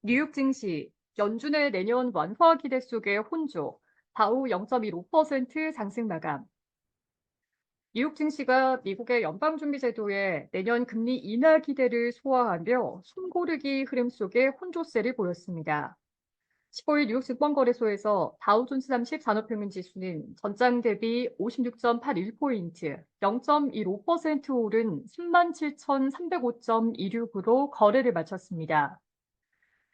뉴욕 증시, 연준의 내년 완화 기대 속의 혼조, 다우 0.15% 상승 마감. 뉴욕 증시가 미국의 연방준비제도의 내년 금리 인하 기대를 소화하며 숨고르기 흐름 속에 혼조세를 보였습니다. 15일 뉴욕 증권거래소에서 다우존스 30 산업평균 지수는 전장 대비 56.81포인트, 0.15% 오른 37,305.26으로 거래를 마쳤습니다.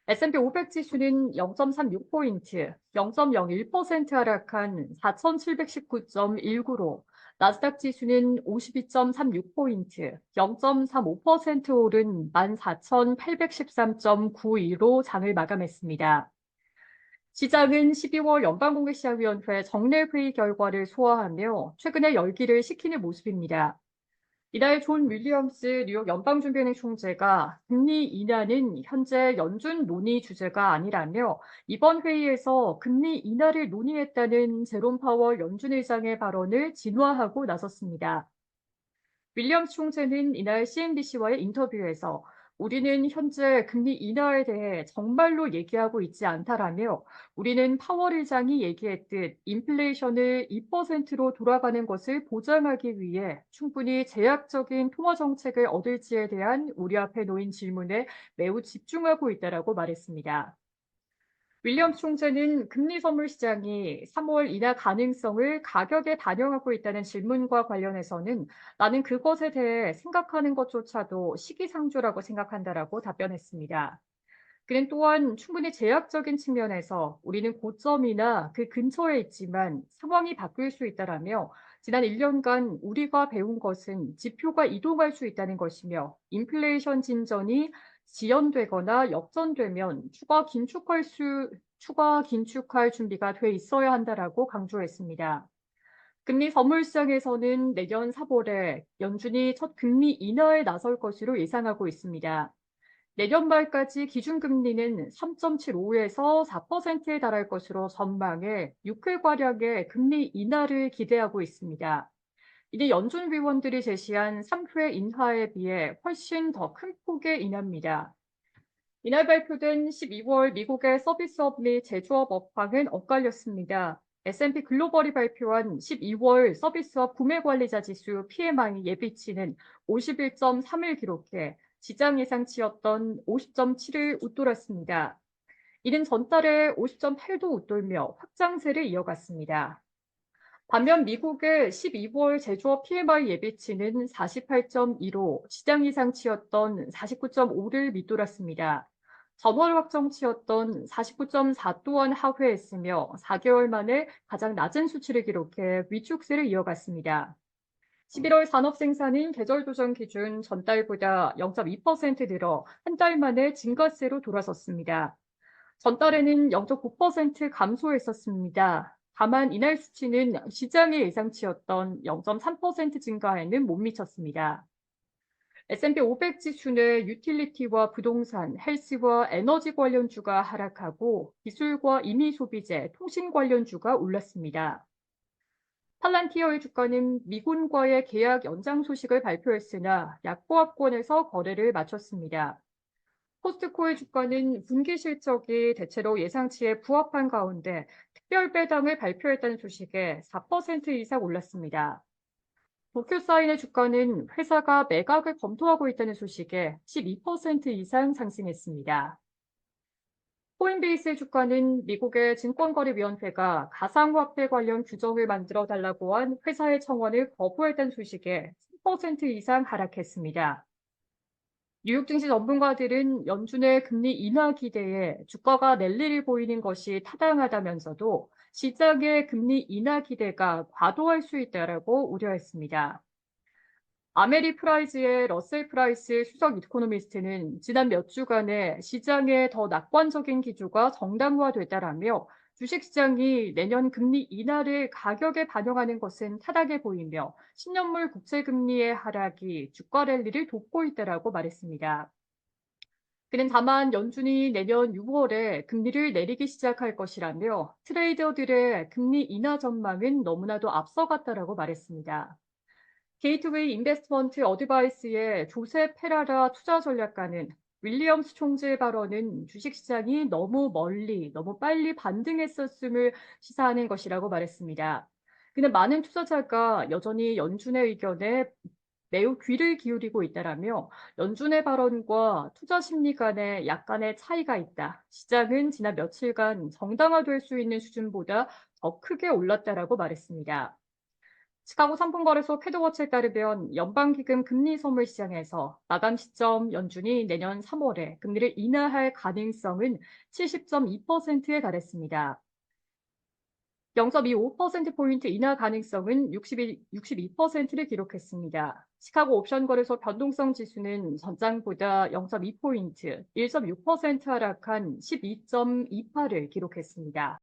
S&P 500 지수는 0.36포인트, 0.01% 하락한 4,719.19로, 나스닥 지수는 52.36포인트, 0.35% 오른 14,813.92로 장을 마감했습니다. 시장은 12월 연방공개시장위원회 정례회의 결과를 소화하며 최근에 열기를 식히는 모습입니다. 이날 존 윌리엄스 뉴욕 연방준비은행 총재가 금리 인하는 현재 연준 논의 주제가 아니라며 이번 회의에서 금리 인하를 논의했다는 제롬 파월 연준 의장의 발언을 진화하고 나섰습니다. 윌리엄스 총재는 이날 CNBC와의 인터뷰에서 우리는 현재 금리 인하에 대해 정말로 얘기하고 있지 않다라며 우리는 파월 의장이 얘기했듯 인플레이션을 2%로 돌아가는 것을 보장하기 위해 충분히 제약적인 통화 정책을 얻을지에 대한 우리 앞에 놓인 질문에 매우 집중하고 있다라고 말했습니다. 윌리엄스 총재는 금리 선물 시장이 3월 인하 가능성을 가격에 반영하고 있다는 질문과 관련해서는 나는 그것에 대해 생각하는 것조차도 시기상조라고 생각한다라고 답변했습니다. 그는 또한 충분히 제약적인 측면에서 우리는 고점이나 그 근처에 있지만 상황이 바뀔 수 있다라며 지난 1년간 우리가 배운 것은 지표가 이동할 수 있다는 것이며 인플레이션 진전이 지연되거나 역전되면 추가 긴축할 준비가 돼 있어야 한다라고 강조했습니다. 금리 선물 시장에서는 내년 4월에 연준이 첫 금리 인하에 나설 것으로 예상하고 있습니다. 내년 말까지 기준금리는 3.75에서 4%에 달할 것으로 전망해 6회가량의 금리 인하를 기대하고 있습니다. 이는 연준 위원들이 제시한 3회 인하에 비해 훨씬 더 큰 폭의 인하입니다. 이날 발표된 12월 미국의 서비스업 및 제조업 업황은 엇갈렸습니다. S&P 글로벌이 발표한 12월 서비스업 구매관리자 지수 PMI 예비치는 51.3을 기록해 시장 예상치였던 50.7을 웃돌았습니다. 이는 전달에 50.8도 웃돌며 확장세를 이어갔습니다. 반면 미국의 12월 제조업 PMI 예비치는 48.2로 시장 예상치였던 49.5를 밑돌았습니다. 전월 확정치였던 49.4 또한 하회했으며 4개월 만에 가장 낮은 수치를 기록해 위축세를 이어갔습니다. 11월 산업 생산은 계절 조정 기준 전달보다 0.2% 늘어 한 달 만에 증가세로 돌아섰습니다. 전달에는 0.9% 감소했었습니다. 다만 이날 수치는 시장의 예상치였던 0.3% 증가에는 못 미쳤습니다. S&P 500 지수는 유틸리티와 부동산, 헬스와 에너지 관련주가 하락하고 기술과 임의 소비재, 통신 관련주가 올랐습니다. 팔란티어의 주가는 미군과의 계약 연장 소식을 발표했으나 약보합권에서 거래를 마쳤습니다. 코스트코의 주가는 분기 실적이 대체로 예상치에 부합한 가운데 특별 배당을 발표했다는 소식에 4% 이상 올랐습니다. 도쿄사인의 주가는 회사가 매각을 검토하고 있다는 소식에 12% 이상 상승했습니다. 코인베이스의 주가는 미국의 증권거래위원회가 가상화폐 관련 규정을 만들어 달라고 한 회사의 청원을 거부했다는 소식에 3% 이상 하락했습니다. 뉴욕 증시 전문가들은 연준의 금리 인하 기대에 주가가 랠리를 보이는 것이 타당하다면서도 시장의 금리 인하 기대가 과도할 수 있다라고 우려했습니다. 아메리 프라이즈의 러셀 프라이스 수석 이코노미스트는 지난 몇 주간의 시장의 더 낙관적인 기조가 정당화됐다라며 주식시장이 내년 금리 인하를 가격에 반영하는 것은 타당해 보이며 10년물 국채금리의 하락이 주가 랠리를 돕고 있다라고 말했습니다. 그는 다만 연준이 내년 6월에 금리를 내리기 시작할 것이라며 트레이더들의 금리 인하 전망은 너무나도 앞서갔다라고 말했습니다. 게이트웨이 인베스트먼트 어드바이스의 조세 페라라 투자 전략가는 윌리엄스 총재의 발언은 주식시장이 너무 멀리, 너무 빨리 반등했었음을 시사하는 것이라고 말했습니다. 그는 많은 투자자가 여전히 연준의 의견에 매우 귀를 기울이고 있다라며 연준의 발언과 투자 심리 간에 약간의 차이가 있다. 시장은 지난 며칠간 정당화될 수 있는 수준보다 더 크게 올랐다라고 말했습니다. 시카고 상품거래소 패드워치에 따르면 연방기금 금리 선물 시장에서 마감 시점 연준이 내년 3월에 금리를 인하할 가능성은 70.2%에 달했습니다. 0.25%포인트 인하 가능성은 62%를 기록했습니다. 시카고 옵션 거래소 변동성 지수는 전장보다 0.2포인트, 1.6% 하락한 12.28을 기록했습니다.